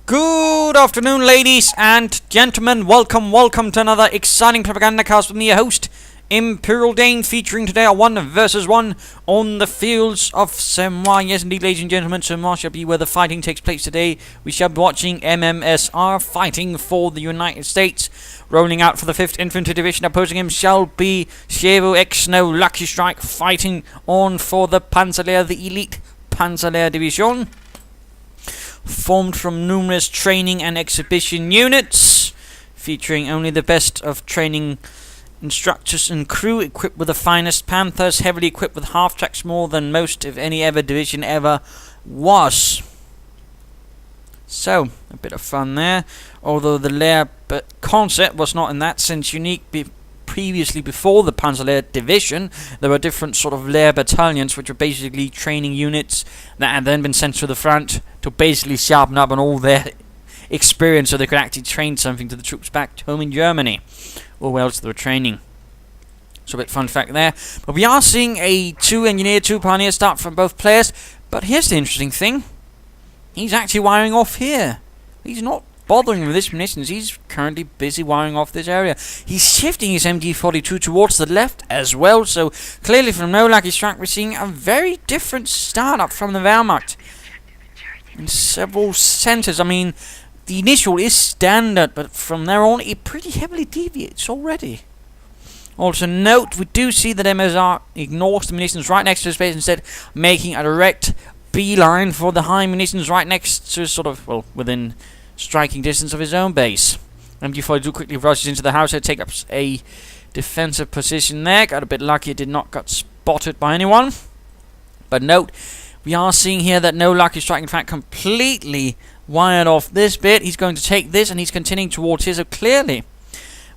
Good afternoon, ladies and gentlemen. Welcome to another exciting Propagandacast with me, your host, Imperial Dane, featuring today a 1 versus 1 on the fields of Semois. Yes, indeed, ladies and gentlemen, Semois shall be where the fighting takes place today. We shall be watching MMSR fighting for the United States. Rolling out for the 5th Infantry Division, opposing him shall be Semois x NoLuckystrike, fighting on for the Panzer Lehr, the elite Panzer Lehr division. Formed from numerous training and exhibition units, featuring only the best of training instructors and crew, equipped with the finest Panthers, heavily equipped with half-tracks, more than most of any ever division ever was. So, a bit of fun there, although the Lehr concept was not in that sense unique. Previously, before the Panzer Lehr division, there were different sort of Lehr battalions, which were basically training units that had then been sent to the front to basically sharpen up on all their experience so they could actually train something to the troops back home in Germany, or where else they were training. So a bit fun fact there. But we are seeing a 2 engineer, 2 pioneer start from both players. But here's the interesting thing. He's actually wiring off here. He's not bothering with his munitions. He's currently busy wiring off this area. He's shifting his MG42 towards the left as well. So clearly from NoLuckystrike we're seeing a very different startup from the Wehrmacht in several centers. I mean, the initial is standard, but from there on it pretty heavily deviates already. Also note, we do see that MMSR ignores the munitions right next to his base, instead making a direct beeline for the high munitions right next to sort of, well, within striking distance of his own base. MG42 quickly rushes into the house to take up a defensive position there. Got a bit lucky, it did not get spotted by anyone. But note, we are seeing here that NoLuckystrike in fact completely wired off this bit. He's going to take this and he's continuing towards here. So clearly,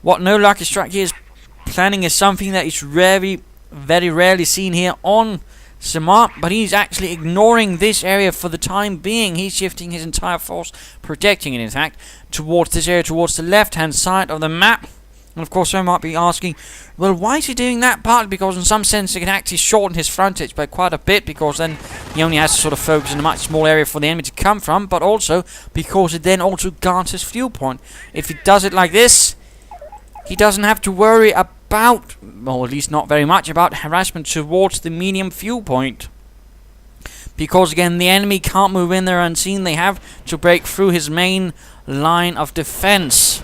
what NoLuckystrike here is planning is something that is very rarely seen here on Semois, but he's actually ignoring this area for the time being. He's shifting his entire force, protecting it in fact, towards this area, towards the left-hand side of the map. And of course, some might be asking, well, why is he doing that? Partly because in some sense it can actually shorten his frontage by quite a bit, because then he only has to sort of focus in a much small area for the enemy to come from, but also because it then also guards his fuel point. If he does it like this, he doesn't have to worry about, or at least not very much, about harassment towards the medium fuel point. Because again, the enemy can't move in there unseen. They have to break through his main line of defense.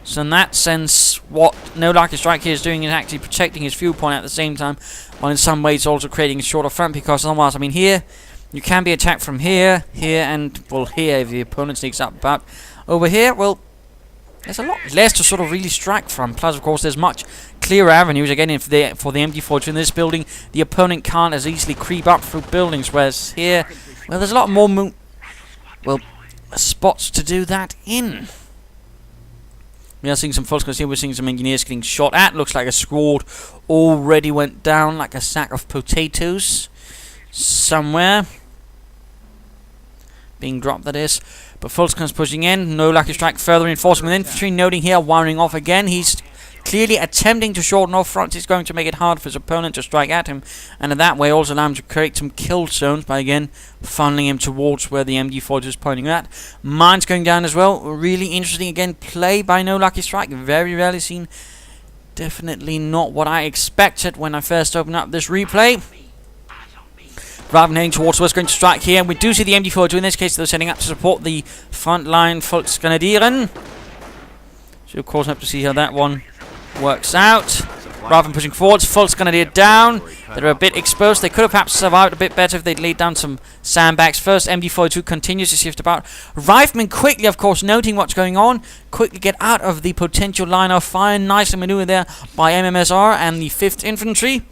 So in that sense, what NoLuckystrike here is doing is actually protecting his fuel point at the same time, while in some ways also creating a shorter front, because otherwise, I mean, here, you can be attacked from here, and, well, here, if the opponent sneaks up about. Over here, well, there's a lot less to sort of really strike from. Plus, of course, there's much clearer avenues. Again, if for the MG42 in this building, the opponent can't as easily creep up through buildings, whereas here, well, there's a lot more spots to do that in. We are seeing some false here. We're seeing some engineers getting shot at. Looks like a squad already went down like a sack of potatoes somewhere. Being dropped, that is. But Fulskan's pushing in. NoLuckystrike further reinforcing with infantry. Noting here, wiring off again. He's clearly attempting to shorten off fronts. He's going to make it hard for his opponent to strike at him, and in that way also allow him to create some kill zones by again funneling him towards where the MG42 is pointing at. Mines going down as well. Really interesting again play by NoLuckystrike. Very rarely seen. Definitely not what I expected when I first opened up this replay. Rather than heading towards what's going to strike here, we do see the MG42 in this case. They're setting up to support the front line Volksgrenadieren. So of course we have to see how that one works out. Rather than pushing forwards, Volksgrenadier down. They're a bit exposed. They could have perhaps survived a bit better if they'd laid down some sandbags first. MG42 continues to shift about. Riflemen quickly, of course, noting what's going on, quickly get out of the potential line of fire. Nicely maneuvered there by MMSR and the 5th Infantry.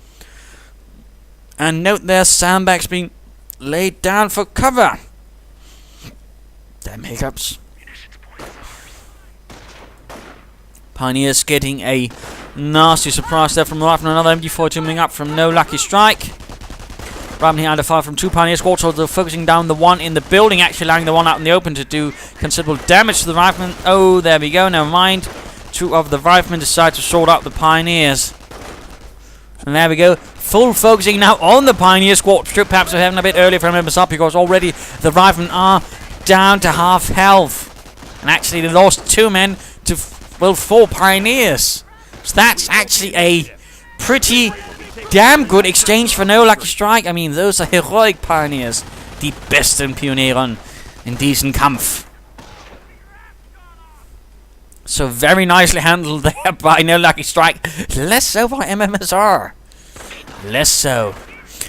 And note their sandbags being laid down for cover. Damn hiccups. Pioneers getting a nasty surprise there from the right, from another MG42 moving up from NoLuckystrike. Right here under fire from 2 Pioneer squads, so they're focusing down the one in the building, actually allowing the one out in the open to do considerable damage to the riflemen. Oh, there we go, never mind. 2 of the riflemen decide to sort out the Pioneers. And there we go. Full focusing now on the Pioneer squad. Should perhaps have happened a bit earlier from MMSR, because already the riflemen are down to half health. And actually they lost 2 men to, well, 4 pioneers. So that's actually a pretty damn good exchange for NoLuckystrike. I mean, those are heroic pioneers. Die besten Pioniere in diesem Kampf. So very nicely handled there by NoLuckystrike. Less so by MMSR. Less so.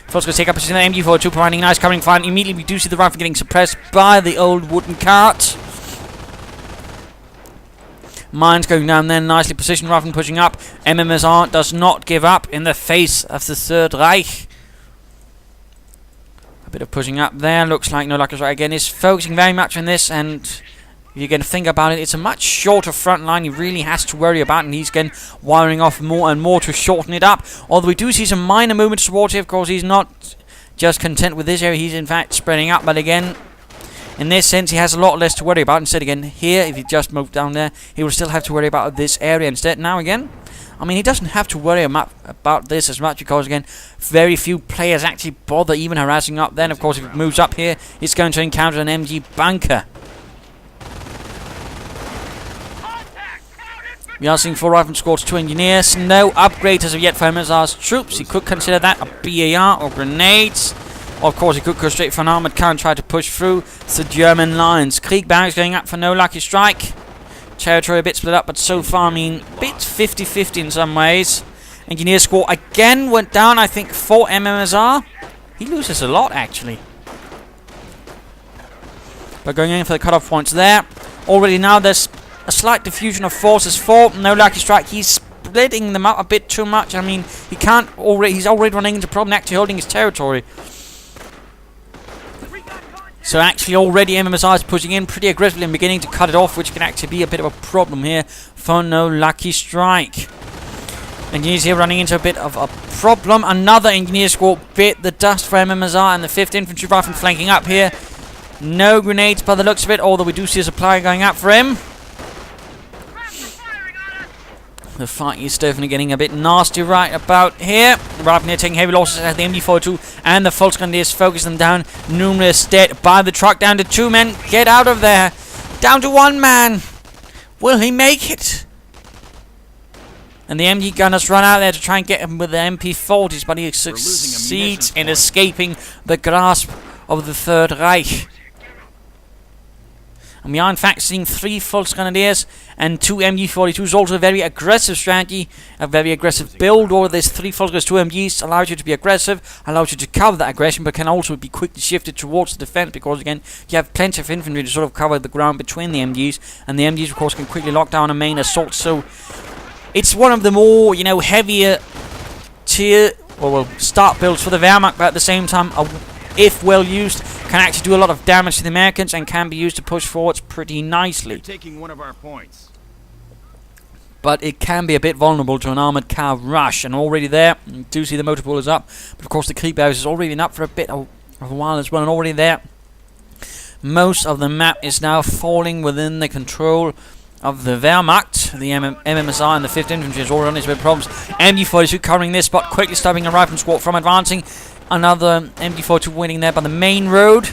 First going to take up position in the MG42, providing nice covering fire. Immediately we do see the rifle getting suppressed by the old wooden cart. Mines going down there, nicely positioned, rifle pushing up. MMSR does not give up in the face of the Third Reich. A bit of pushing up there. Looks like NoLuckystrike again is focusing very much on this, and if you're going to think about it, it's a much shorter front line he really has to worry about, and he's again wiring off more and more to shorten it up. Although we do see some minor movements towards it. Of course, he's not just content with this area, he's in fact spreading up, but again, in this sense, he has a lot less to worry about. Instead, again, here, if he just moved down there, he will still have to worry about this area instead. Now, again, I mean, he doesn't have to worry about this as much because, again, very few players actually bother even harassing up. Then, of course, if it moves up here, it's going to encounter an MG bunker. We are seeing 4 rifle squads, 2 engineers. No upgrades as of yet for MSR's troops. He could consider that a BAR or grenades. Of course, he could go straight for an armoured car and try to push through the German lines. Krieg barracks going up for NoLuckystrike. Territory a bit split up, but so far, I mean, a bit 50-50 in some ways. Engineer squad again went down, I think, for MMSR. He loses a lot, actually. But going in for the cutoff points there. Already now, there's a slight diffusion of forces for NoLuckystrike. He's splitting them up a bit too much. I mean, he's already running into a problem actually holding his territory. So actually already MMSR is pushing in pretty aggressively and beginning to cut it off, which can actually be a bit of a problem here for NoLuckystrike. Engineers here running into a bit of a problem. Another engineer squad bit the dust for MMSR, and the 5th Infantry Rifle flanking up here. No grenades by the looks of it, although we do see a supply going up for him. The fight is definitely getting a bit nasty right about here. Rifle here taking heavy losses as the MG42 and the Volksgrenadiers focus them down. Numerous dead by the truck, down to 2 men. Get out of there. Down to 1 man. Will he make it? And the MG gunners run out there to try and get him with the MP40s, but he succeeds in escaping the grasp of the Third Reich. And we are in fact seeing 3 Volksgrenadiers and 2 MG42s. Also a very aggressive strategy, a very aggressive build. Or there's 3 Volksgrenadiers, 2 MGs, allows you to be aggressive, allows you to cover that aggression, but can also be quickly shifted towards the defense because again you have plenty of infantry to sort of cover the ground between the MGs, and the MGs of course can quickly lock down a main assault. So it's one of the more, you know, heavier tier or well start builds for the Wehrmacht, but at the same time, if well used, can actually do a lot of damage to the Americans and can be used to push forwards pretty nicely. You're taking one of our points. But it can be a bit vulnerable to an armoured car rush, and already there, you do see the motor pool is up, but of course the Krieg barracks is already been up for a bit of a while as well, and already there, most of the map is now falling within the control of the Wehrmacht. The MMSR and the 5th Infantry is already on its bit problems. MG42 covering this spot, quickly stopping a rifle squad from advancing. Another MG42 winning there by the main road.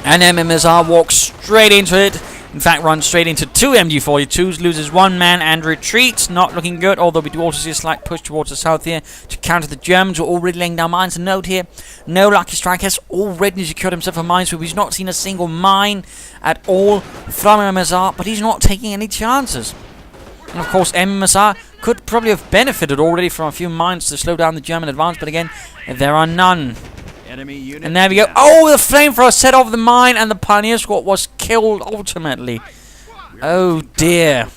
And MMSR walks straight into it. In fact, runs straight into 2 MG42s. Loses 1 man and retreats. Not looking good, although we do also see a slight push towards the south here to counter the Germans who are already laying down mines. A note here, NoLuckystrike has already secured himself a mine, so he's not seen a single mine at all from MMSR, but he's not taking any chances. And of course, MMSR could probably have benefited already from a few mines to slow down the German advance, but again, there are none. And there we go. Oh, the flamethrower set off the mine, and the Pioneer Squad was killed ultimately. Oh dear.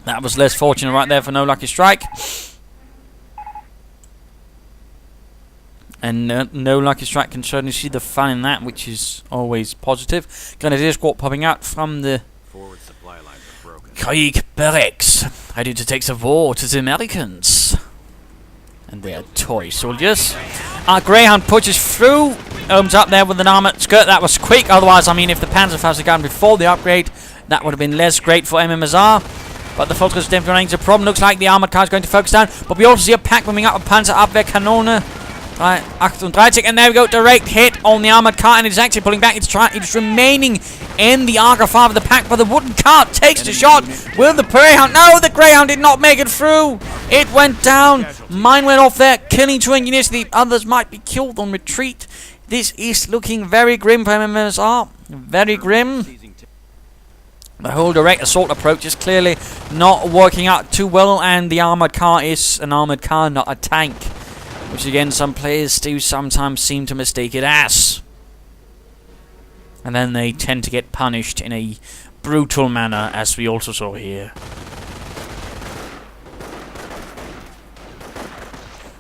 That was less fortunate right there for NoLuckystrike. And NoLuckystrike can certainly see the fun in that, which is always positive. Grenadier Squad popping out from the Forward supply lines are broken. Krieg barracks, ready to take the war to the Americans and their toy soldiers. Our Greyhound pushes through, opens up there with an armoured skirt. That was quick, otherwise, I mean, if the Panzerfaust had gone before the upgrade, that would have been less great for MMSR. But the Volksgrenadiers definitely running into a problem. Looks like the armoured car is going to focus down, but we also see a pack moving up, a Panzer Abwehrkanone. 38, and there we go, direct hit on the armoured car, and it's actually pulling back. It's remaining in the Argo 5 of the pack, but the wooden cart takes the shot. Will the Greyhound? No, the Greyhound did not make it through. It went down. Mine went off there, killing 2 engineers. The others might be killed on retreat. This is looking very grim for MMSR. Very grim. The whole direct assault approach is clearly not working out too well, and the armoured car is an armoured car, not a tank. Which again, some players do sometimes seem to mistake it as. And then they tend to get punished in a brutal manner, as we also saw here.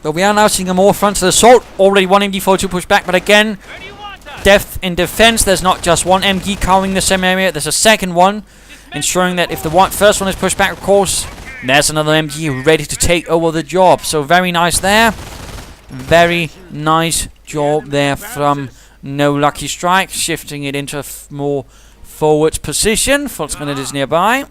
But we are now seeing a more frontal assault. Already one MG42 pushed back, but again, death in defense. There's not just one MG covering the same area, there's a second one, ensuring that if the first one is pushed back, of course, there's another MG ready to take over the job. So very nice there. Very nice job there from NoLuckystrike, shifting it into a more forward position. Volksgrenadiers is nearby.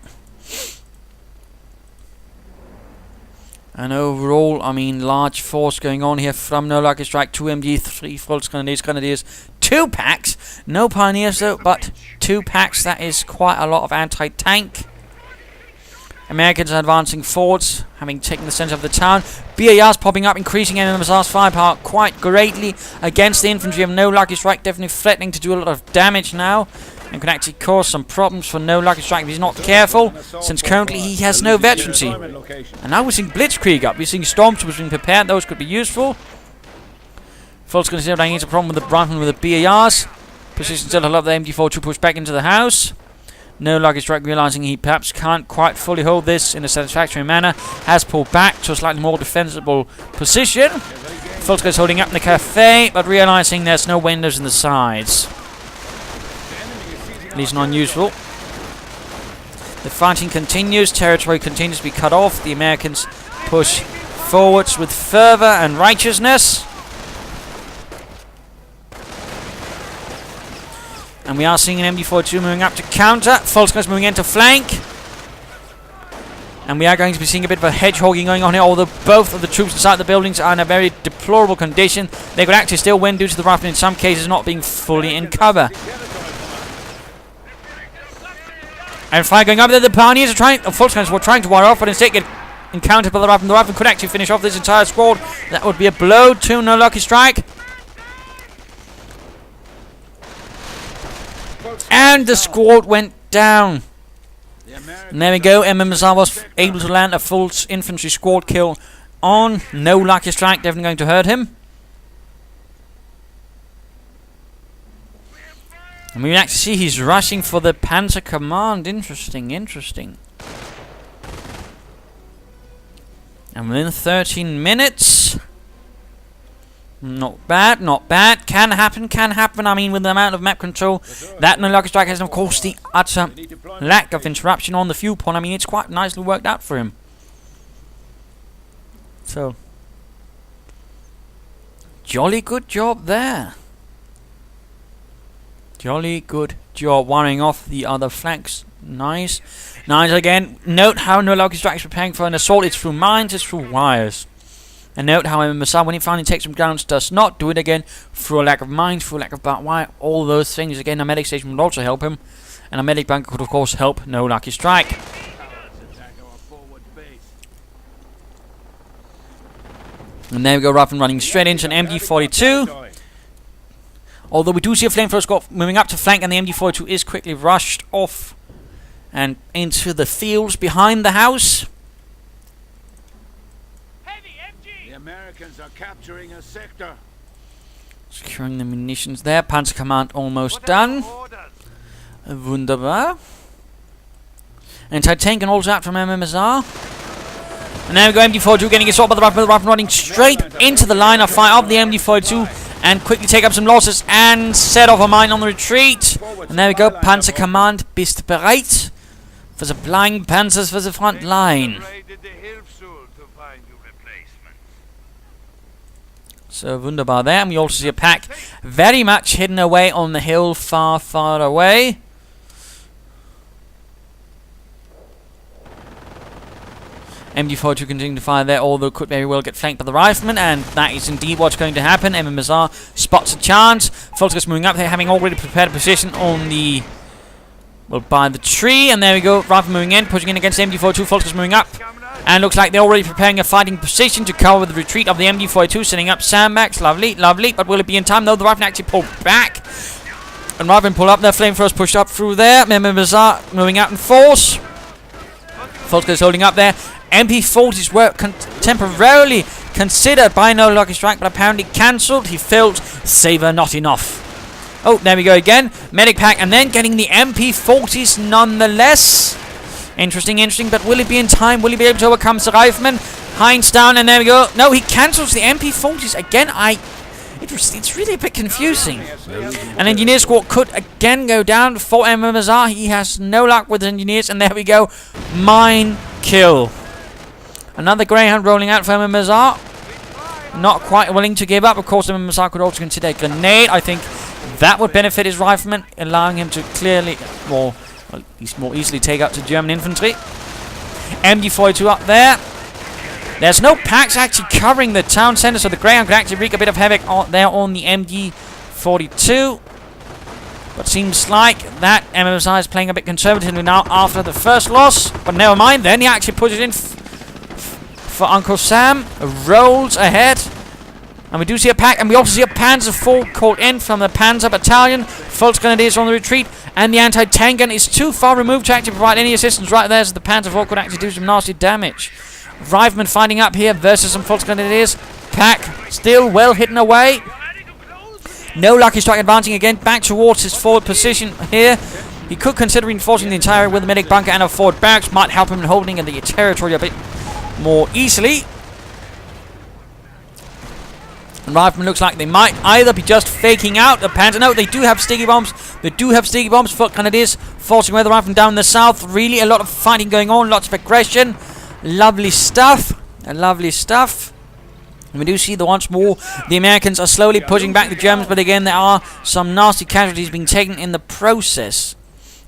And overall, I mean, large force going on here from NoLuckystrike. 2 MG, 3 Volksgrenadiers, 2 packs. No pioneers though, but 2 packs. That is quite a lot of anti-tank. Americans are advancing forwards, having taken the centre of the town. BARs popping up, increasing MMSR's firepower quite greatly against the infantry of NoLuckystrike. Definitely threatening to do a lot of damage now, and can actually cause some problems for NoLuckystrike if he's not careful, since currently he has no veterancy. And now we're seeing Blitzkrieg up. We're seeing Stormtroopers being prepared. Those could be useful. Fult's going to see if he's a problem with the Brandman with the BARs. Position still allow the MG4 to push back into the house. NoLuckystrike, realizing he perhaps can't quite fully hold this in a satisfactory manner, has pulled back to a slightly more defensible position. Fult's holding up in the cafe, but realizing there's no windows in the sides. At least non-useful. The fighting continues, territory continues to be cut off. The Americans push forwards with fervor and righteousness. And we are seeing an MG42 moving up to counter. Volksgrenadiers moving into flank. And we are going to be seeing a bit of a hedgehogging going on here, although both of the troops inside the buildings are in a very deplorable condition. They could actually still win due to the rifle in some cases not being fully in cover. And fire going up there. The pioneers are trying, Volksgrenadiers were trying to wire off, but instead get encountered by the rifle. The rifle could actually finish off this entire squad. That would be a blow to NoLuckystrike. And the squad went down. And there we go. MMSR was able to land a full infantry squad kill on NoLuckystrike. Definitely going to hurt him. And we can actually see he's rushing for the Panzer Command. Interesting, interesting. And within 13 minutes... Not bad, not bad. Can happen, can happen. I mean, with the amount of map control that NoLuckystrike has, and of course the utter lack of interruption on the fuel point. I mean, it's quite nicely worked out for him. So, jolly good job there. Jolly good job wiring off the other flanks. Nice. Nice again. Note how NoLuckystrike is preparing for an assault. It's through mines, it's through wires. And note how MMSR, when it finally takes some grounds, does not do it again through a lack of mines, through a lack of barbed wire, all those things. Again, a medic station would also help him. And a medic bunker could, of course, help NoLuckystrike. And there we go, Ruffin running straight into an MG42. Although we do see a flamethrower squad moving up to flank, and the MG42 is quickly rushed off and into the fields behind the house. Americans are capturing a sector. Securing the munitions there. Panzer Command almost done. Wunderbar. Anti-tank and also out from MMSR. And there we go, MG42 getting assaulted by the Rifle running straight into the line of fire of the MG42 and quickly take up some losses and set off a mine on the retreat. And there we go, Panzer Command, bist bereit for supplying panzers for the front line. So wunderbar there, and we also see a pack very much hidden away on the hill, far, far away. MG42 continuing to fire there, although could very well get flanked by the riflemen, and that is indeed what's going to happen. MMSR spots a chance. Volkskriegs moving up there, having already prepared a position on the... well, by the tree, and there we go. Rifle moving in, pushing in against the MG42. Volkskriegs moving up. And looks like they're already preparing a fighting position to cover the retreat of the MG42, setting up sandbags. Lovely, lovely. But will it be in time? No, the rifle actually pulled back. And rather than pull up, their flamethrowers pushed up through there. MMSR moving out in force. Volkskriegs holding up there. MP40s were temporarily considered by NoLuckystrike, but apparently cancelled. He felt saver not enough. Oh, there we go again. Medic pack, and then getting the MP40s nonetheless. Interesting, interesting, but will it be in time? Will he be able to overcome the rifleman? Heinz down, and there we go. No, he cancels the MP40s again. It's really a bit confusing. An engineer squad could again go down for MMSR. He has no luck with engineers, and there we go. Mine kill. Another Greyhound rolling out for MMSR. Not quite willing to give up. Of course, MMSR could also consider a grenade. I think that would benefit his rifleman, allowing him to clearly, well, at least more easily take out to German infantry. MG42 up there. There's no packs actually covering the town center, so the Greyhound could actually wreak a bit of havoc there on the MG42. But seems like that MMSI is playing a bit conservatively now after the first loss. But never mind, then he actually puts it in for Uncle Sam. Rolls ahead. And we do see a pack, and we also see a Panzer IV called in from the Panzer Battalion. Volksgrenadiers on the retreat, and the anti-tank gun is too far removed to actually provide any assistance right there, so the Panzer IV could actually do some nasty damage. Rifleman fighting up here versus some Volksgrenadiers. Pack still well hidden away. NoLuckystrike advancing again back towards his forward position here. He could consider reinforcing the entire area with a medic bunker and a forward barracks. Might help him in holding the territory a bit more easily. And Rifleman looks like they might either be just faking out the Panzer. No, they do have sticky bombs. They do have sticky bombs. Volksgrenadiers forcing away the Rifleman down in the south. Really a lot of fighting going on. Lots of aggression. Lovely stuff. Lovely stuff. And we do see that once more the Americans are slowly pushing back the Germans. But again, there are some nasty casualties being taken in the process.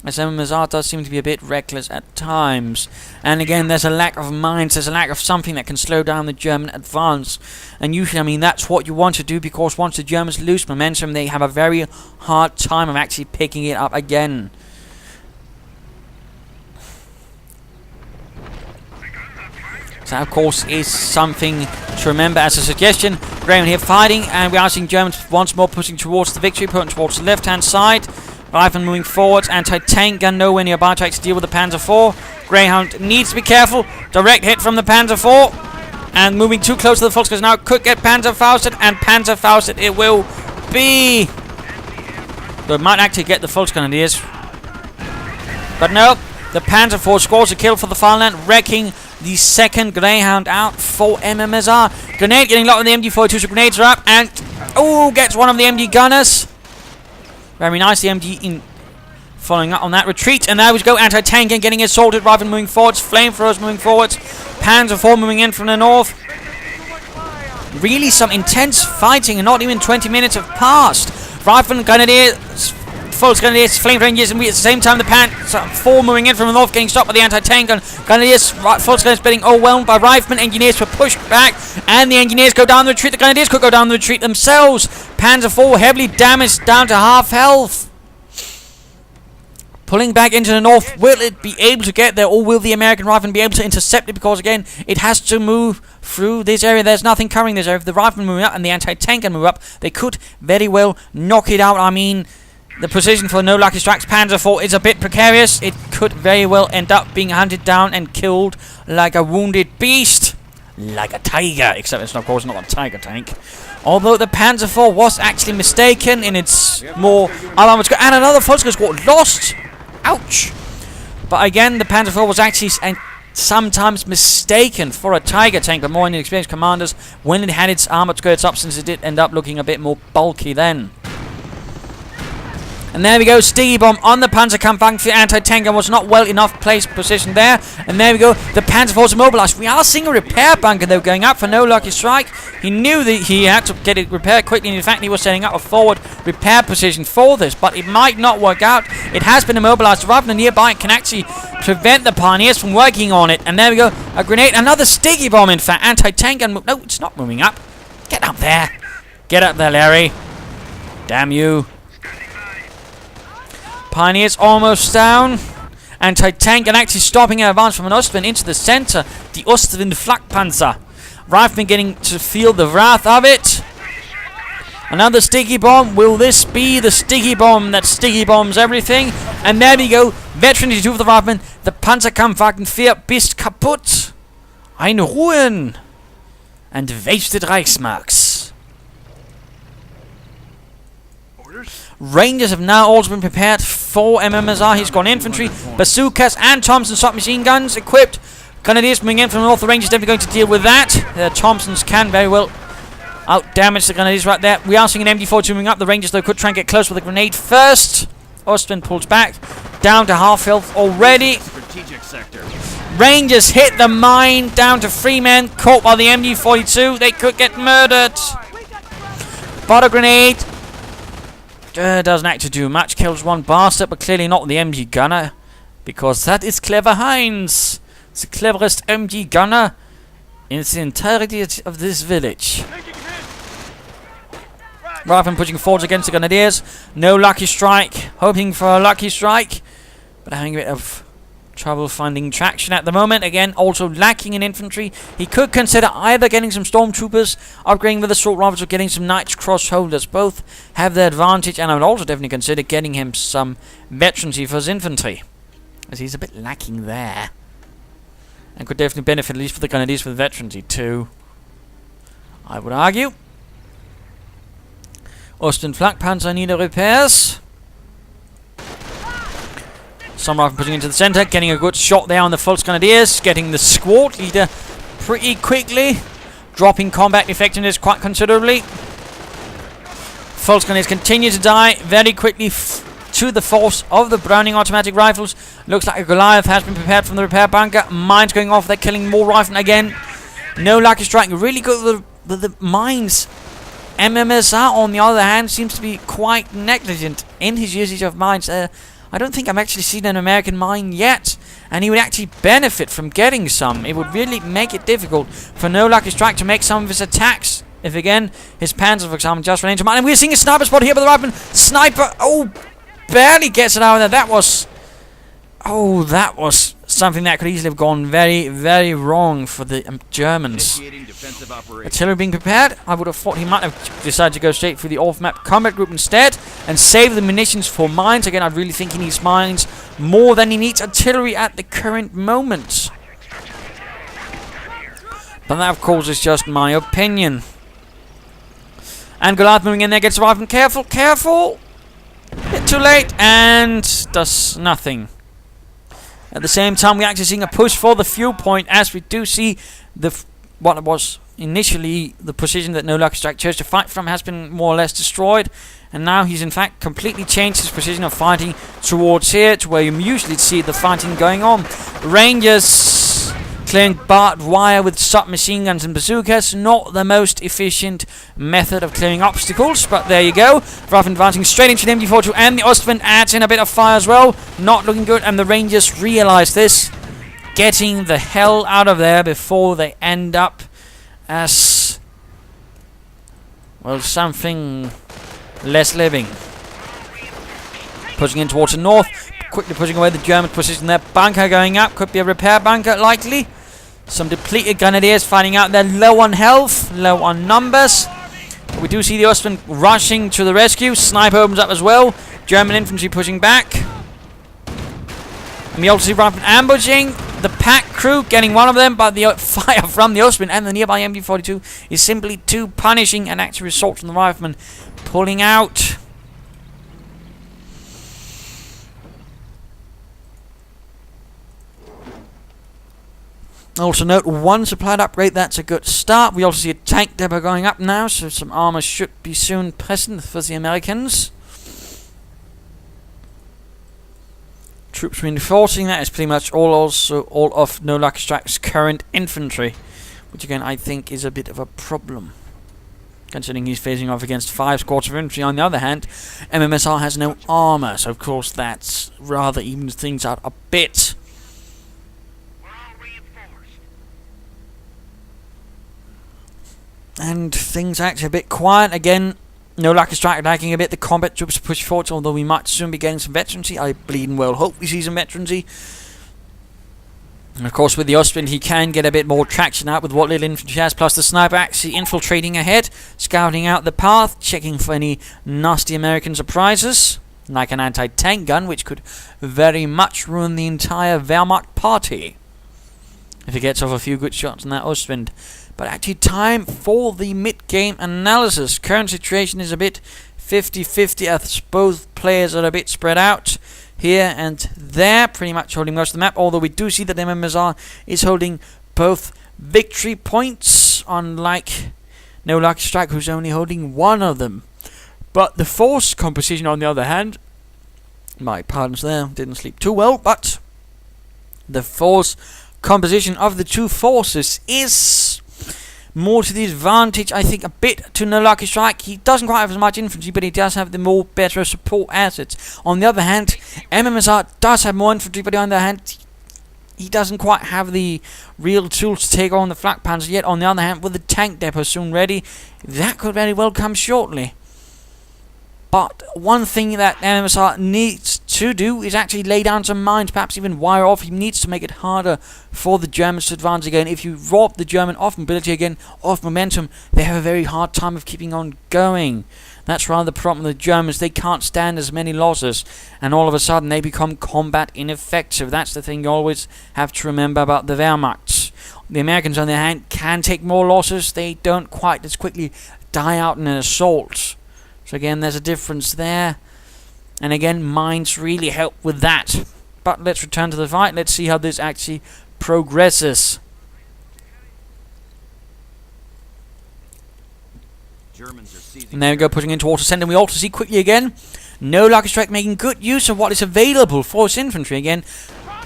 As MMSR does seem to be a bit reckless at times. And again, there's a lack of mines, there's a lack of something that can slow down the German advance. And usually, I mean, that's what you want to do, because once the Germans lose momentum, they have a very hard time of actually picking it up again. So, of course, is something to remember as a suggestion. Graham here fighting, and we are seeing Germans once more pushing towards the victory point, towards the left-hand side. Rifleman moving forwards, anti-tank gun nowhere nearby to actually deal with the Panzer IV. Greyhound needs to be careful. Direct hit from the Panzer IV. And moving too close to the Volkskriegs now could get Panzer Fausted, and Panzer Fausted it will be. Though it might actually get the Volksgrenadiers. But no, the Panzer IV scores a kill for the Fatherland, wrecking the second Greyhound out for MMSR. Grenade getting locked on the MG42, so grenades are up, and gets one of the MG gunners. Very nice, the MG in following up on that retreat. And there we go, anti-tank and getting assaulted. Rifleman moving forwards, flamethrowers moving forwards. Panzer IV moving in from the north. Really some intense fighting, and not even 20 minutes have passed. Rifleman, Grenadiers, Volksgrenadiers, flamethrowers, and we at the same time the Panzer IV moving in from the north, getting stopped by the anti-tank gun. Grenadiers, Volksgrenadiers getting overwhelmed by Riflemen. Engineers were pushed back, and the engineers go down the retreat. The Grenadiers could go down the retreat themselves. Panzer IV heavily damaged down to half health. Pulling back into the north, will it be able to get there, or will the American Rifleman be able to intercept it? Because again, it has to move through this area. There's nothing covering this area. If the Rifleman moving up and the anti-tank can move up, they could very well knock it out. I mean, the position for NoLuckystrike's Panzer IV is a bit precarious. It could very well end up being hunted down and killed like a wounded beast. Like a tiger, except it's of course not a tiger tank. Although the Panzer IV was actually mistaken in its more alarm. And another Volkskriegs got lost. Ouch. But again, the Panzer IV was actually sometimes mistaken for a tiger tank, but more inexperienced commanders when it had its armored skirts up, since it did end up looking a bit more bulky then. And there we go, Sticky Bomb on the Panzerkampfwagen. The anti-tank gun was not well enough placed position there. And there we go, the Panzer Force mobilized. We are seeing a repair bunker though going up for NoLuckystrike. He knew that he had to get it repaired quickly, and in fact he was setting up a forward repair position for this, but it might not work out. It has been immobilized. Rather nearby, it can actually prevent the Pioneers from working on it. And there we go, a grenade, another Sticky Bomb in fact. Anti-tank gun, no, it's not moving up. Get up there. Get up there, Larry. Damn you. Pioneers almost down. Anti-tank and actually stopping an advance from an Ostwind into the center. The Ostwind Flakpanzer. Rifleman getting to feel the wrath of it. Another Sticky Bomb. Will this be the Sticky Bomb that Sticky Bombs everything? And there we go. Veteran 2 of the Rifleman. The Panzerkampfwagen 4 bist kaputt. Ein Ruhen. And wasted Reichsmarks. Rangers have now also been prepared for MMSR. He's got infantry, bazookas, and Thompson submachine guns equipped. Grenadiers moving in from the north. The Rangers definitely going to deal with that. The Thompsons can very well out-damage the Grenadiers right there. We are seeing an MG42 moving up. The Rangers, though, could try and get close with a grenade first. Ostwind pulls back, down to half health already. Strategic sector. Rangers hit the mine, down to 3 men, caught by the MG42. They could get murdered. But a grenade doesn't actually do much. Kills one bastard, but clearly not the MG gunner, because that is Clever Heinz, the cleverest MG gunner in the entirety of this village. Rifleman pushing forwards against the Grenadiers. NoLuckystrike, hoping for a lucky strike, but having a bit of trouble finding traction at the moment. Again, also lacking in infantry. He could consider either getting some stormtroopers, upgrading with assault rifles, or getting some Knights Crossholders. Both have their advantage, and I would also definitely consider getting him some veterancy for his infantry, as he's a bit lacking there, and could definitely benefit, at least for the Grenadiers, with veterancy too, I would argue. Ostwind Flakpanzer need repairs. Some rifle pushing into the center, getting a good shot there on the Pfalz Grenadiers, getting the squad leader pretty quickly, dropping combat effectiveness quite considerably. Pfalz Grenadiers continue to die very quickly to the force of the Browning automatic rifles. Looks like a Goliath has been prepared from the repair bunker. Mines going off, they're killing more riflemen again. NoLuckystrike, really good with the mines. MMSR, on the other hand, seems to be quite negligent in his usage of mines. I don't think I've actually seen an American mine yet, and he would actually benefit from getting some. It would really make it difficult for NoLuckystrike to make some of his attacks. If again, his Panzer, for example, just ran into mine. And we're seeing a sniper spot here by the rifleman. Sniper, oh, barely gets it out of there. That was something that could easily have gone very, very wrong for the Germans. Artillery being prepared. I would have thought he might have decided to go straight for the off-map combat group instead and save the munitions for mines. Again, I really think he needs mines more than he needs artillery at the current moment. But that, of course, is just my opinion. And Goliath moving in there, gets the rifleman. Careful, careful! Bit too late, and does nothing. At the same time, we're actually seeing a push for the fuel point, as we do see what was initially the position that NoLuckystrike chose to fight from has been more or less destroyed, and now he's in fact completely changed his position of fighting towards here, to where you usually see the fighting going on. Rangers clearing barbed wire with submachine guns and bazookas. Not the most efficient method of clearing obstacles, but there you go. Rifleman advancing straight into the MG42, and the Ostwind adds in a bit of fire as well. Not looking good, and the Rangers realise this, getting the hell out of there before they end up as, well, something less living. Pushing in towards the north, quickly pushing away the German position there. Bunker going up, could be a repair bunker likely. Some depleted Grenadiers finding out they're low on health, low on numbers. But we do see the Ostwind rushing to the rescue. Sniper opens up as well. German infantry pushing back. And we also see riflemen ambushing the pack crew, getting one of them, but the fire from the Ostwind and the nearby MG42 is simply too punishing, and actually results in the riflemen pulling out. Also note, one supplied upgrade, that's a good start. We also see a tank depot going up now, so some armor should be soon present for the Americans. troops reinforcing. That is pretty much all of NoLuckystrike's current infantry, which again I think is a bit of a problem, considering he's facing off against 5 squads of infantry. On the other hand, MMSR has no armour, so of course that's rather evens things out a bit. And things are actually a bit quiet again. NoLuckystrike lacking a bit. The combat troops push forward, although we might soon be getting some veterancy. I bleeding well hope we see some veterancy. And of course with the Ostwind he can get a bit more traction out with what little infantry he has, plus the sniper actually infiltrating ahead, scouting out the path, checking for any nasty American surprises, like an anti-tank gun, which could very much ruin the entire Wehrmacht party if he gets off a few good shots on that Ostwind. But actually time for the mid-game analysis. Current situation is a bit 50-50 as both players are a bit spread out here and there, pretty much holding most of the map, although we do see that MMSR is holding both victory points, unlike NoLuckystrike, who's only holding one of them. But the force composition, on the other hand, my pardons there, didn't sleep too well, but the force composition of the two forces is more to the advantage, I think, a bit to NoLuckystrike. He doesn't quite have as much infantry, but he does have the more better support assets. On the other hand, MMSR does have more infantry, but on the other hand, he doesn't quite have the real tools to take on the flak panzer yet. On the other hand, with the tank depot soon ready, that could very well come shortly. But one thing that MMSR needs to do is actually lay down some mines, perhaps even wire off. He needs to make it harder for the Germans to advance again. If you rob the German off mobility again, off momentum, they have a very hard time of keeping on going. That's rather the problem with the Germans. They can't stand as many losses, and all of a sudden they become combat ineffective. That's the thing you always have to remember about the Wehrmacht. The Americans, on the other hand, can take more losses. They don't quite as quickly die out in an assault. So again, there's a difference there. And again, mines really help with that. But let's return to the fight. Let's see how this actually progresses. And there we go, putting into auto send. And we also see quickly again, NoLuckystrike making good use of what is available for his infantry again.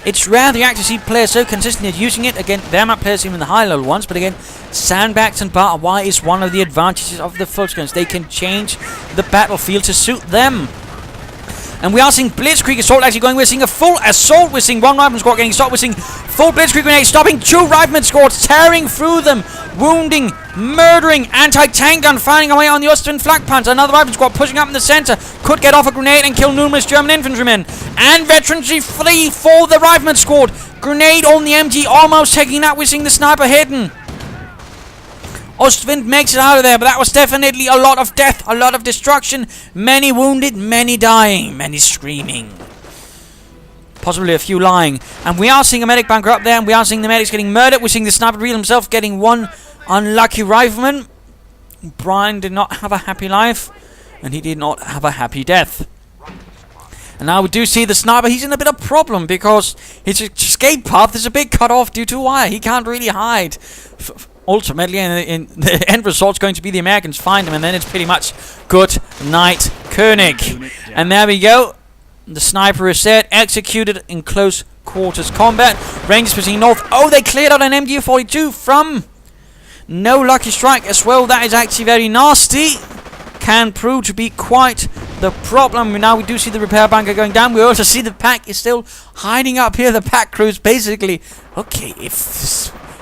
It's rare that you actually see players so consistently at using it. Again, Wehrmacht players, even the high-level ones. But again, sandbags and barbed wire is one of the advantages of the Volksguns. They can change the battlefield to suit them. And we are seeing Blitzkrieg assault actually going. We're seeing a full assault. We're seeing one rifleman squad getting stopped. We're seeing full Blitzkrieg grenades stopping 2 rifleman squads, tearing through them, wounding, murdering, anti-tank gun firing away on the Ostwind flak panzer. Another rifleman squad pushing up in the center. Could get off a grenade and kill numerous German infantrymen. And veterancy free for the rifleman squad. Grenade on the MG, almost taking that. We're seeing the sniper hidden. Ostwind makes it out of there, but that was definitely a lot of death, a lot of destruction, many wounded, many dying, many screaming. Possibly a few lying. And we are seeing a medic bunker up there, and we are seeing the medics getting murdered. We're seeing the sniper reel himself getting one unlucky rifleman. Brian did not have a happy life, and he did not have a happy death. And now we do see the sniper. He's in a bit of a problem because his escape path is a bit cut off due to wire. He can't really hide. Ultimately, in the end result's going to be the Americans find him, and then it's pretty much good night, Koenig. And there we go. The sniper is set, executed in close quarters combat. Rangers proceeding north. Oh, they cleared out an MG42 from NoLuckystrike as well. That is actually very nasty. Can prove to be quite the problem. Now we do see the repair bunker going down. We also see the pack is still hiding up here. The pack crew's basically, okay,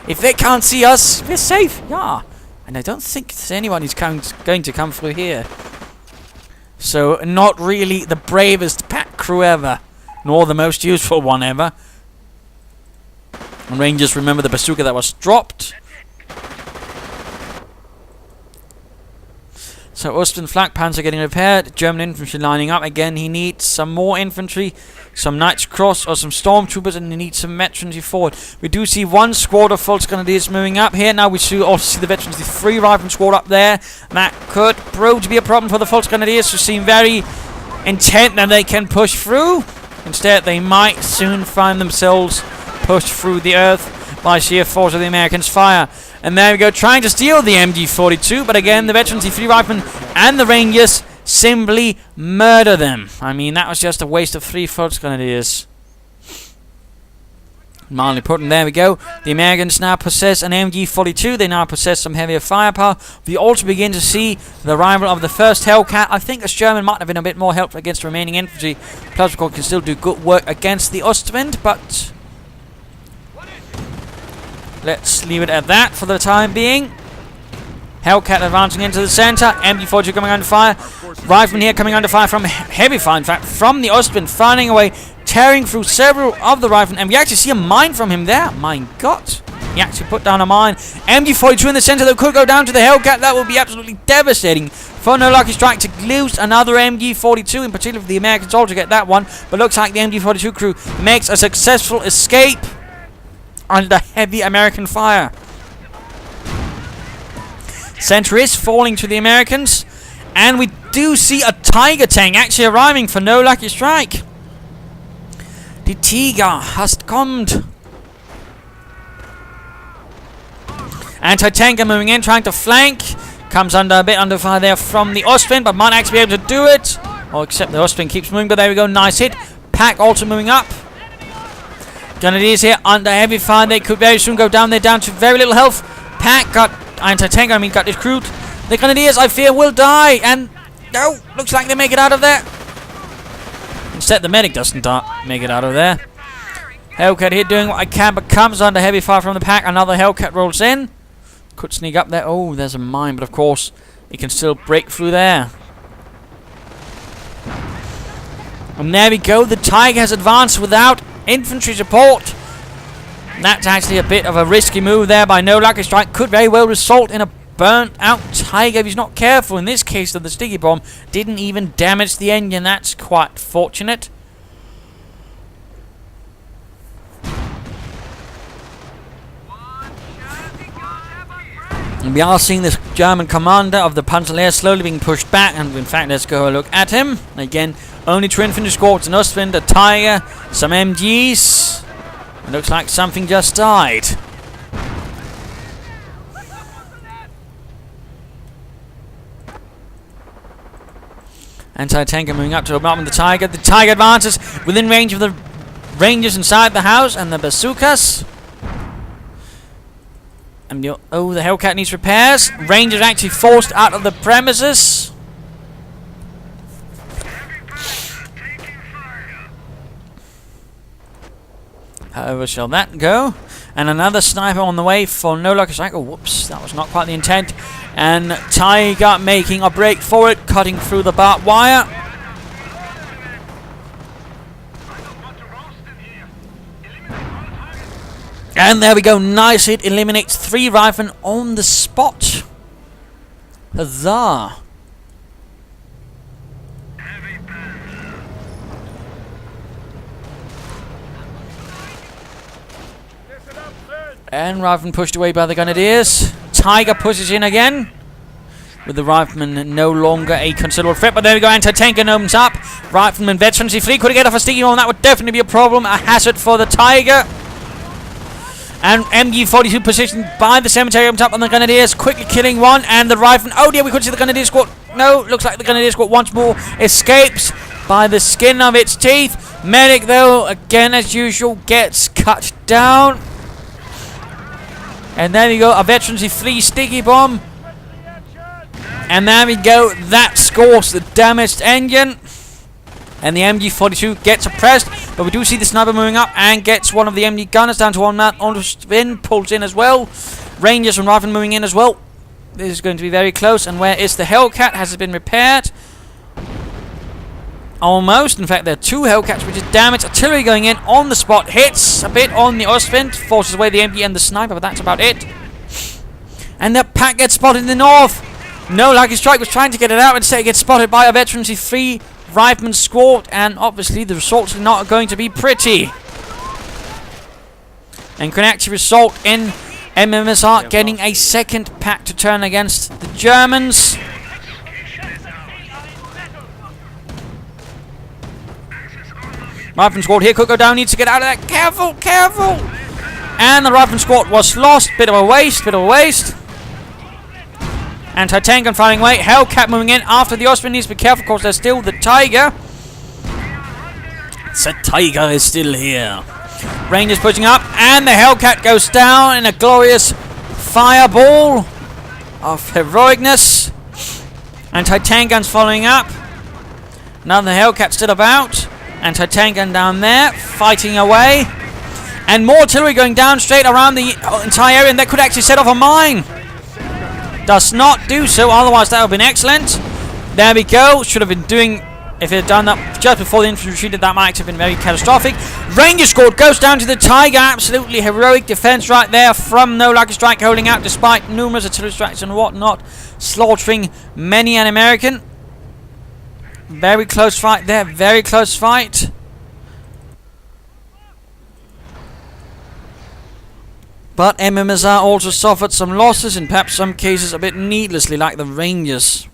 if they can't see us, we're safe. Yeah. And I don't think there's anyone who's going to come through here. So, not really the bravest pack crew ever. Nor the most useful one ever. And Rangers remember the bazooka that was dropped. So Ostwind flak panzer getting repaired. German infantry lining up. Again, he needs some more infantry, some Knights Cross or some stormtroopers, and he needs some veterans forward. We do see one squad of Volksgrenadiers moving up here. Now we also see the veterans, the 3 rifleman squad up there. That could prove to be a problem for the Volksgrenadiers, who seem very intent that they can push through. Instead, they might soon find themselves pushed through the earth by sheer force of the Americans' fire. And there we go, trying to steal the MG42, but again, the veterans, the 3 riflemen, and the Rangers simply murder them. I mean, that was just a waste of 3 Volksgrenadiers. Mildly put, and there we go. The Americans now possess an MG-42. They now possess some heavier firepower. We also begin to see the arrival of the first Hellcat. I think this German might have been a bit more helpful against the remaining infantry. Plus, of course, can still do good work against the Ostwind, but let's leave it at that for the time being. Hellcat advancing into the center. MG-42 coming under fire. Rifleman here coming under fire from heavy fire, in fact, from the Ostwind, firing away, tearing through several of the riflemen. And we actually see a mine from him there. My God. He actually put down a mine. MG-42 in the center, that could go down to the Hellcat. That would be absolutely devastating for NoLuckystrike to lose another MG-42, in particular for the American soldier to get that one. But looks like the MG-42 crew makes a successful escape under heavy American fire. Center is falling to the Americans, and we do see a Tiger tank actually arriving for NoLuckystrike. The Tiger has come. Anti-tanker moving in, trying to flank. Comes under a bit under fire there from the Ostwind, but might actually be able to do it. Oh, except the Ostwind keeps moving, but there we go, nice hit. Pack also moving up. Grenadiers here under heavy fire. They could very soon go down. They're down to very little health. Pack got anti-tanker, got recruit. The Grenadiers, I fear, will die. And no, looks like they make it out of there. Instead, the medic doesn't make it out of there. Hellcat here doing what I can, but comes under heavy fire from the pack. Another Hellcat rolls in. Could sneak up there. Oh, there's a mine, but of course, he can still break through there. And there we go. The Tiger has advanced without infantry support. That's actually a bit of a risky move there by NoLuckystrike. Could very well result in a burnt out Tiger if he's not careful. In this case, the sticky bomb didn't even damage the engine. That's quite fortunate. And we are seeing this German commander of the Panzer Lehr slowly being pushed back, and in fact, let's go look at him. Again, only 2 infantry squads, an Ostwind, a Tiger, some MGs. It looks like something just died. Anti-tanker moving up to above the Tiger. The Tiger advances within range of the Rangers inside the house and the bazookas. And the Hellcat needs repairs. Rangers actually forced out of the premises. However shall that go. And another sniper on the way for NoLuckystrike. Oh, whoops, that was not quite the intent. And Tiger making a break for it, cutting through the barbed wire. And there we go, nice hit, eliminates 3 riflemen on the spot. Huzzah. And rifleman pushed away by the Grenadiers. Tiger pushes in again, with the rifleman no longer a considerable threat. But there we go, anti-tanker opens up. Rifleman veterans, if he could get off a sticky one, that would definitely be a problem. A hazard for the Tiger. And MG-42 positioned by the cemetery opens up on the Grenadiers, quickly killing one. And the rifleman, oh dear, we could see the Grenadier squad. No, looks like the Grenadier squad once more escapes by the skin of its teeth. Medic, though, again as usual, gets cut down. And there we go, a veterancy 3 sticky bomb. And there we go, that scores the damaged engine. And the MG-42 gets suppressed, but we do see the sniper moving up and gets one of the MG gunners down to one man on the spin, pulls in as well. Rangers and riflemen moving in as well. This is going to be very close. And where is the Hellcat? Has it been repaired? Almost. In fact, there are 2 Hellcats which is damaged. Artillery going in on the spot. Hits a bit on the Ostwind. Forces away the MG and the sniper, but that's about it. And that pack gets spotted in the north. NoLuckystrike was trying to get it out. Instead, it gets spotted by a veterancy 3 rifleman squad. And obviously, the results are not going to be pretty. And can actually result in MMSR getting a second pack to turn against the Germans. Rifleman squad here could go down, needs to get out of there. Careful, careful! And the rifleman squad was lost. Bit of a waste, bit of a waste. Anti-tank and firing away. Hellcat moving in after the Ostwind. Needs to be careful, of course, there's still the Tiger. The Tiger is still here. Rangers pushing up, and the Hellcat goes down in a glorious fireball of heroicness. Anti-tank guns following up. Another Hellcat still about. Anti-tank gun down there, fighting away. And more artillery going down straight around the entire area, and that could actually set off a mine. Does not do so, otherwise that would have been excellent. There we go. Should have been doing... If it had done that just before the infantry retreated, that might have been very catastrophic. Ranger squad goes down to the Tiger. Absolutely heroic defense right there from NoLuckystrike, holding out despite numerous artillery strikes and whatnot, slaughtering many an American. Very close fight there. Very close fight. But MMSR also suffered some losses, in perhaps some cases a bit needlessly, like the Rangers.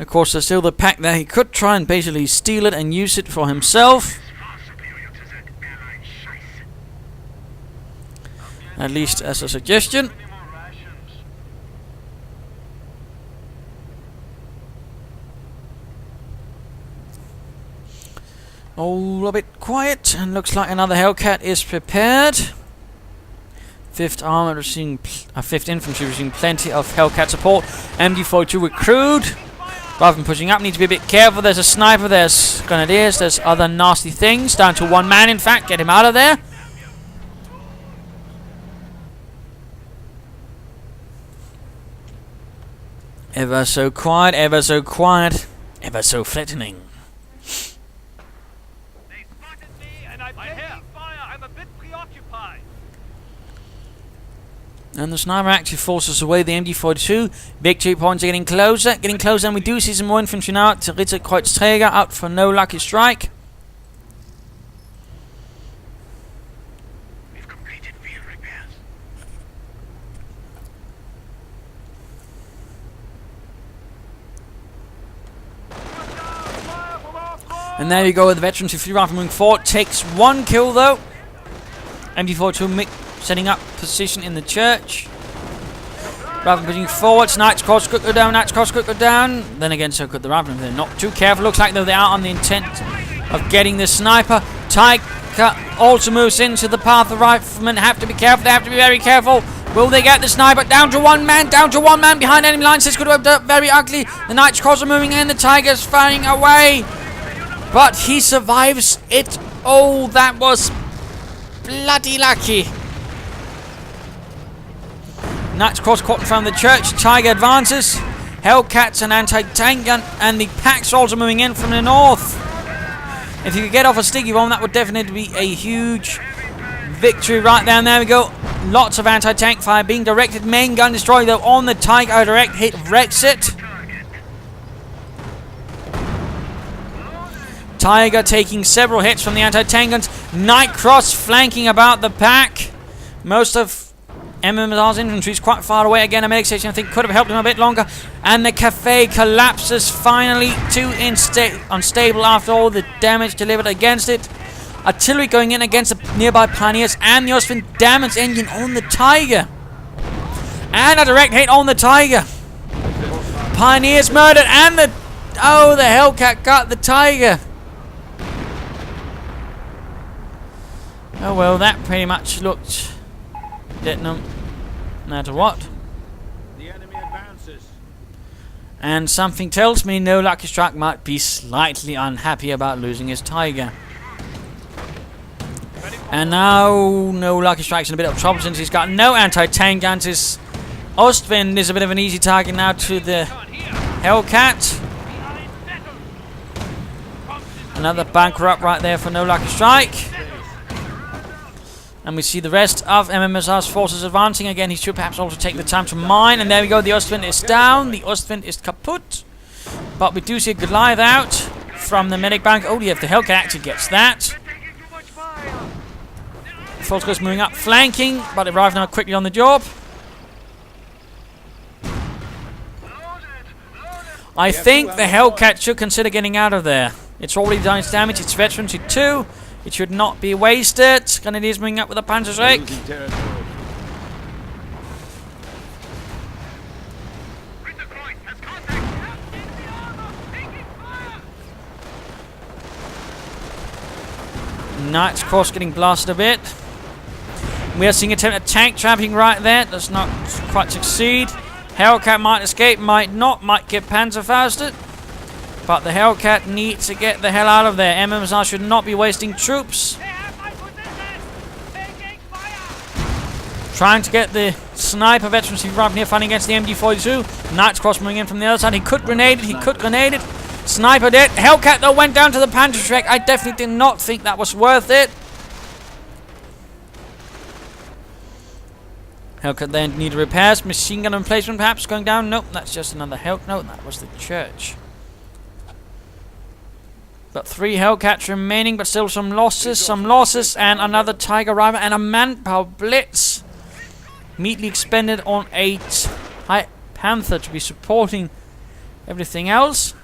Of course, there's still the pack there. He could try and basically steal it and use it for himself. At least as a suggestion. All a bit quiet, and looks like another Hellcat is prepared. 5th Armored receiving 5th Infantry receiving plenty of Hellcat support. MD-42 recruit. Rather than pushing up, need to be a bit careful. There's a sniper, there's grenadiers, there's other nasty things. Down to one man, in fact. Get him out of there. Ever so quiet, ever so quiet, ever so threatening. They spotted me and I'm taking fire. I'm a bit preoccupied. And the sniper actually forces away the MD-42. Victory points are getting closer, and we do see some more infantry now. Ritterkreuzträger out for NoLuckystrike. We've completed field repairs. And there you go with the veterans who 3 rifle moving forward. Takes 1 kill though. MD-42 setting up position in the church. Rather than pushing forward, Knight's Cross could go down, Knight's Cross could go down. Then again, so could the Raven. They're not too careful. Looks like though they are on the intent of getting the sniper. Tiger also moves into the path. The riflemen have to be careful. They have to be very careful. Will they get the sniper? Down to one man behind enemy lines. This could have been very ugly. The Knight's Cross are moving in. The Tiger's firing away. But he survives it. Oh, that was bloody lucky. Knight's Cross caught in front of the church. Tiger advances. Hellcats and anti-tank gun, and the packs also moving in from the north. If you could get off a sticky bomb, that would definitely be a huge victory right there. And there we go. Lots of anti-tank fire being directed. Main gun destroyed though on the Tiger. Direct hit wrecks it. Tiger taking several hits from the anti-tank guns. Night Cross flanking about the pack. Most of MMSR's infantry is quite far away. Again, a medic station I think could have helped him a bit longer. And the cafe collapses finally. Too unstable after all the damage delivered against it. Artillery going in against the nearby Pioneers, and the Ostwind damage engine on the Tiger. And a direct hit on the Tiger. Pioneers murdered, and the Hellcat got the Tiger. Oh well, that pretty much looked dead no matter what. The enemy advances. And something tells me NoLuckystrike might be slightly unhappy about losing his Tiger. And now NoLuckystrike's in a bit of trouble since he's got no anti-tank guns. His Ostwind is a bit of an easy target now to the Hellcat. Another bunker up right there for NoLuckystrike. And we see the rest of MMSR's forces advancing. Again, he should perhaps also take the time to mine. And there we go, the Ostwind is down. The Ostwind is kaput. But we do see a Goliath out from the medic bank. Oh, yeah, if the Hellcat actually gets that. Volkswagen's moving up, flanking, but they arrive now quickly on the job. I think the Hellcat should consider getting out of there. It's already done its damage. It's veterancy 2. It should not be wasted. Grenadiers moving up with a Panzer Lehr. Knight's Cross getting blasted a bit. We are seeing attempt at tank trapping right there. Does not quite succeed. Hellcat might escape, might not, might get Panzerfausted. But the Hellcat needs to get the hell out of there. MMSR should not be wasting troops. Trying to get the sniper veterans who right near fighting against the MG42. Knight's Cross moving in from the other side. He could grenade it, he could grenade it. Sniper dead. Hellcat though went down to the Panzer Lehr. I definitely did not think that was worth it. Hellcat then needed repairs. Machine gun replacement perhaps going down. Nope, that's just another Hellcat. No, that was the church. But 3 Hellcats remaining, but still some losses, and another Tiger Rider and a manpower blitz. Immediately expended on a Panther to be supporting everything else.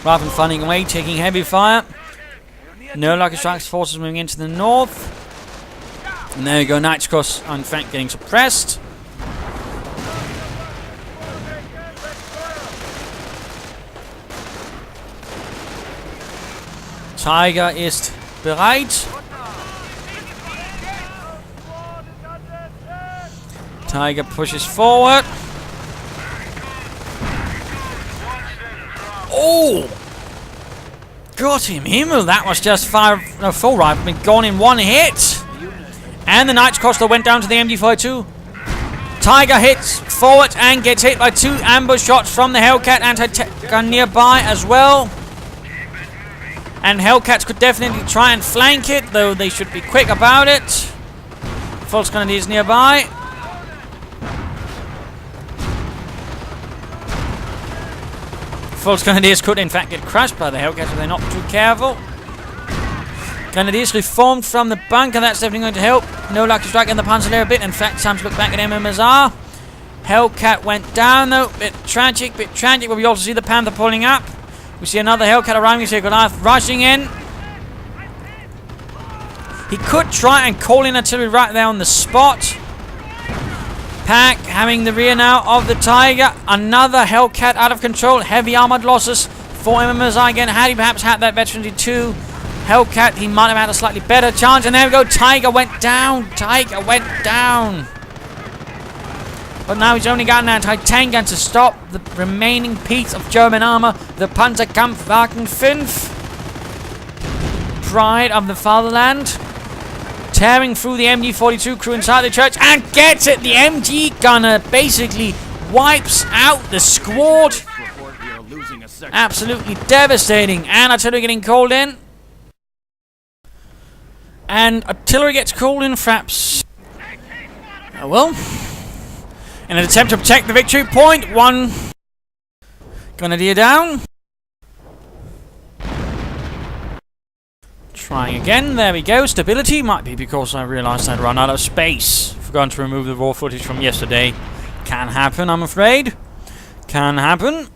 Rather than funding away, taking heavy fire. NoLuckystrike's forces moving into the north. And there you go, Knight's Cross, in fact, getting suppressed. Tiger ist bereit. Tiger pushes forward. Oh! Got him, Himmel! That was just full rifle, been gone in one hit! And the Knight's Cross went down to the MG42. Tiger hits forward and gets hit by 2 ambush shots from the Hellcat anti-gun nearby as well. And Hellcats could definitely try and flank it, though they should be quick about it. Full Grenadiers nearby. Full Grenadiers could in fact get crushed by the Hellcats if they're not too careful. Grenadiers reformed from the bunker, that's definitely going to help. NoLuckystrike and the Panzer Lehr a bit. In fact, time to look back at MMSR. Hellcat went down though, bit tragic, but we also see the Panther pulling up. We see another Hellcat arriving, so Goliath rushing in. He could try and call in artillery right there on the spot. Pack having the rear now of the Tiger. Another Hellcat out of control. Heavy armored losses for MMSR again. Had he perhaps had that veteran 2 Hellcat, he might have had a slightly better chance. And there we go. Tiger went down. Tiger went down. But now he's only got an anti-tank gun to stop the remaining piece of German armor. The Panzerkampfwagen 5. Pride of the fatherland. Tearing through the MG42 crew inside the church and gets it. The MG gunner basically wipes out the squad. Absolutely devastating. And artillery getting called in. And artillery gets called in, fraps. Oh well. In an attempt to protect the victory point, 1 Grenadier down. Trying again, there we go. Stability might be because I realised I'd run out of space. Forgotten to remove the raw footage from yesterday. Can happen, I'm afraid. Can happen.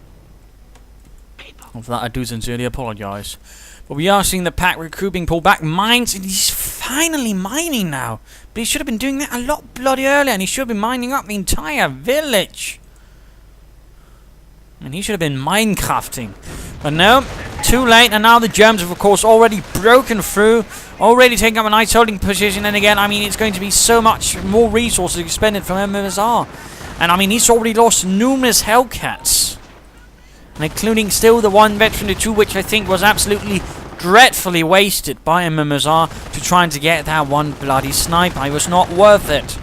For that I do sincerely apologise. But we are seeing the pack recruit being pulled back. Mines, he's finally mining now. But he should have been doing that a lot bloody earlier, and he should have been mining up the entire village. And he should have been minecrafting. But no, too late, and now the Germans have of course already broken through, already taking up a nice holding position, and again, I mean, it's going to be so much more resources expended from MMSR. And I mean, he's already lost numerous Hellcats. And including still the 1 veteran 2, which I think was absolutely dreadfully wasted by MMSR to trying to get that 1 bloody sniper. It was not worth it.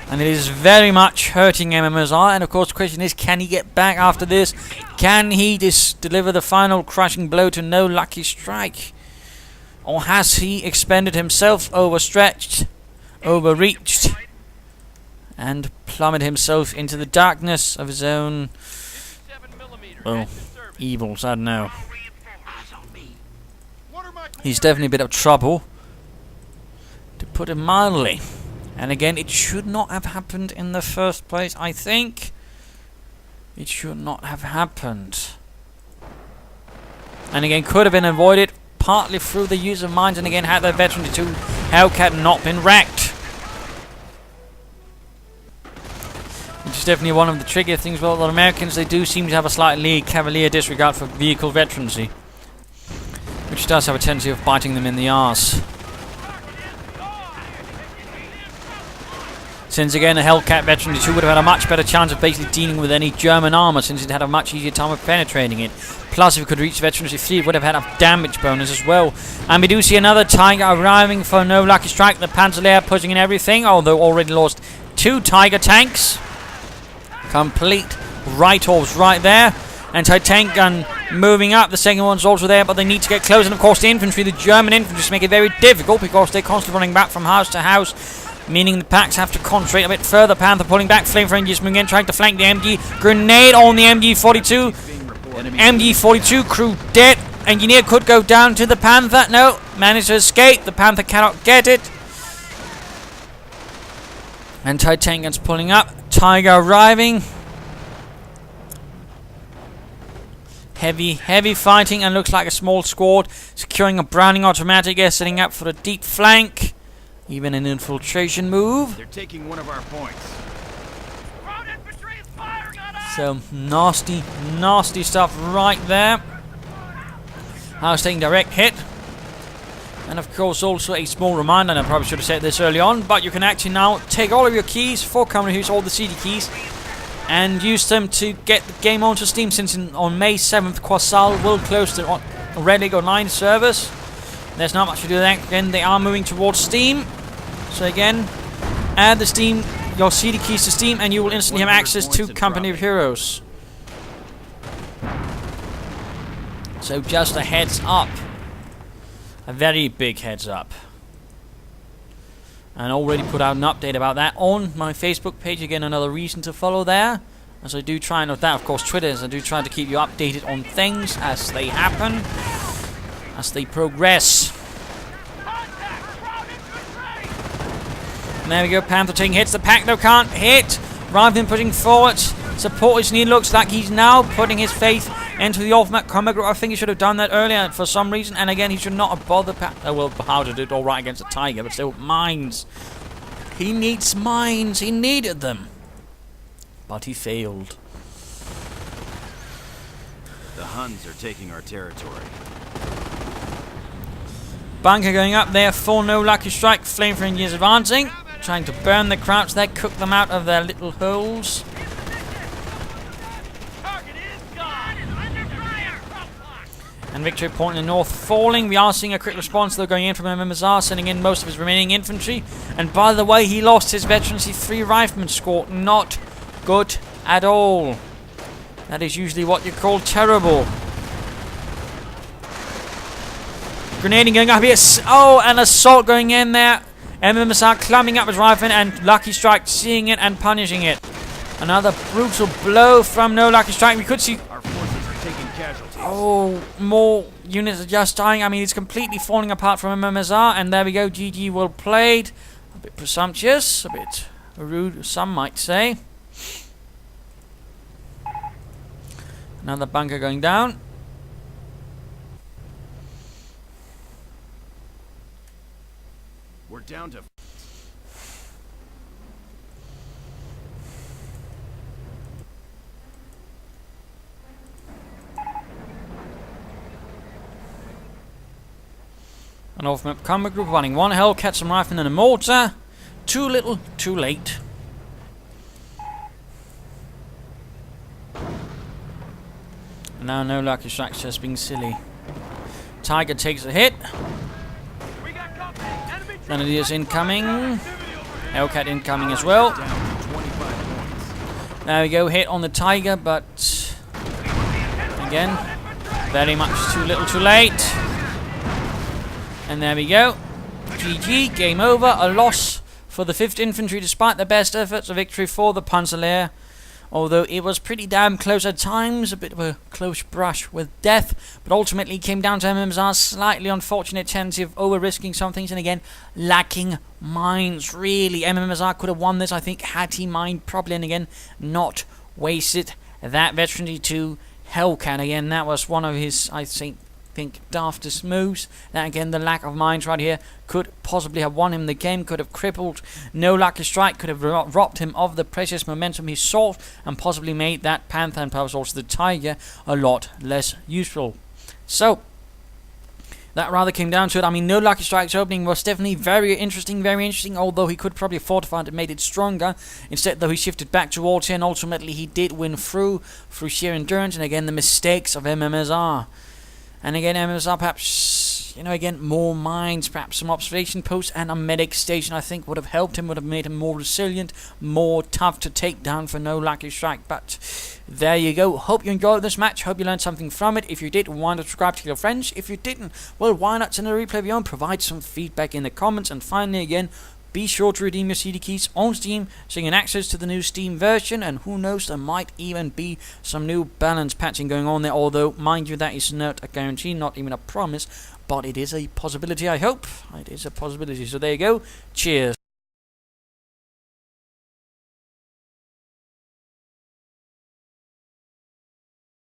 And it is very much hurting MMSR. And of course the question is, can he get back after this? Can he deliver the final crushing blow to NoLuckystrike? Or has he expended himself, overstretched, overreached, and plummeted himself into the darkness of his own, well, evils? I don't know. He's definitely a bit of trouble, to put it mildly. And again, it should not have happened in the first place, I think. It should not have happened. And again, could have been avoided, partly through the use of mines, and again, had the Veteran 2 Hellcat not been wrecked. Which is definitely one of the trickier things. Well, the Americans, they do seem to have a slightly cavalier disregard for vehicle veterancy, which does have a tendency of biting them in the arse. Since again, a Hellcat Veteran 2 would have had a much better chance of basically dealing with any German armor, since it had a much easier time of penetrating it. Plus, if it could reach Veteran 3, it would have had a damage bonus as well. And we do see another Tiger arriving for No Lucky Strike. The Panzer Lehr pushing in everything, although already lost 2 Tiger tanks. Complete write-offs right there. Anti-tank gun moving up. The second one's also there, but they need to get close. And of course, the infantry, the German infantry, just make it very difficult because they're constantly running back from house to house, meaning the packs have to concentrate a bit further. Panther pulling back. Flamethrower engines moving in, trying to flank the MG. Grenade on the MG-42. MG-42 crew dead. Engineer could go down to the Panther. No, managed to escape. The Panther cannot get it. Anti-tank guns pulling up. Tiger arriving. Heavy fighting, and looks like a small squad securing a Browning automatic, setting up for a deep flank. Even an infiltration move. They're taking one of our points. So nasty stuff right there. House taking direct hit. And of course also a small reminder, and I probably should have said this early on, but you can actually now take all of your keys for company use, all the CD keys, and use them to get the game onto Steam, since on May 7th Quasal will close the Red League Online service. There's not much to do there. Again, they are moving towards Steam. So again, add the Steam, your CD keys to Steam, and you will instantly have access to Company of Heroes. So just a heads up. A very big heads up. And already put out an update about that on my Facebook page. Again, another reason to follow there. As I do try, and that of course Twitter, as I do try to keep you updated on things as they happen, as they progress. And there we go, Panther taking hits. The pack though can't hit. Rather than pushing forward, support is needed. Looks like he's now putting his faith into the off-map combat group. I think he should have done that earlier for some reason. And again, he should not have bothered. Well, Powder did all right against a Tiger, but still, mines. He needs mines. He needed them. But he failed. The Huns are taking our territory. Bunker going up there for No Lucky Strike. Flamethrower engines advancing. Trying to burn the Krauts there, cook them out of their little holes. And Victory Point in the north falling. We are seeing a quick response though going in from MMSR, sending in most of his remaining infantry. And by the way, he lost his Veterancy 3 Rifleman squad. Not good at all. That is usually what you call terrible. Grenading going up here. Oh, and assault going in there. MMSR climbing up his rifleman, and Lucky Strike seeing it and punishing it. Another brutal blow from No Lucky Strike. We could see... Our forces are taking casualties. Oh, more units are just dying. I mean, it's completely falling apart from MMSR. And there we go. GG, well played. A bit presumptuous. A bit rude, some might say. Another bunker going down. We're down to... An off-map combat group running one Hellcat, some riflemen and a mortar. Too little, too late. And now No Lucky Strike's just being silly. Tiger takes a hit. Grenadiers incoming. Hellcat incoming as well. There we go, hit on the Tiger, but again, very much too little, too late. And there we go. GG, game over. A loss for the 5th Infantry despite their best efforts. A victory for the Panzer Lehr. Although it was pretty damn close at times, a bit of a close brush with death, but ultimately came down to MMSR's slightly unfortunate tendency of over-risking some things, and again, lacking mines, really. MMSR could have won this, I think, had he mined properly, and again, not wasted that Veteran 2 Hellcat. Again, that was one of his, I think, think daftest moves. Then again, the lack of mines right here could possibly have won him the game, could have crippled NoLuckystrike, could have robbed him of the precious momentum he sought, and possibly made that Panther and perhaps also the Tiger a lot less useful. So, that rather came down to it. I mean, NoLuckystrike's opening was definitely very interesting, although he could probably have fortified and made it stronger. Instead, though, he shifted back towards here, and ultimately he did win through sheer endurance, and again, the mistakes of MMSR. And again, MMSR perhaps, again, more mines, perhaps some observation posts, and a medic station, I think, would have helped him, would have made him more resilient, more tough to take down for NoLuckystrike. But there you go. Hope you enjoyed this match. Hope you learned something from it. If you did, why not subscribe to your friends? If you didn't, well, why not send a replay of your own? Provide some feedback in the comments. And finally, again, be sure to redeem your CD keys on Steam so you can access to the new Steam version, and who knows, there might even be some new balance patching going on there, although, mind you, that is not a guarantee, not even a promise, but it is a possibility, I hope. It is a possibility. So there you go. Cheers.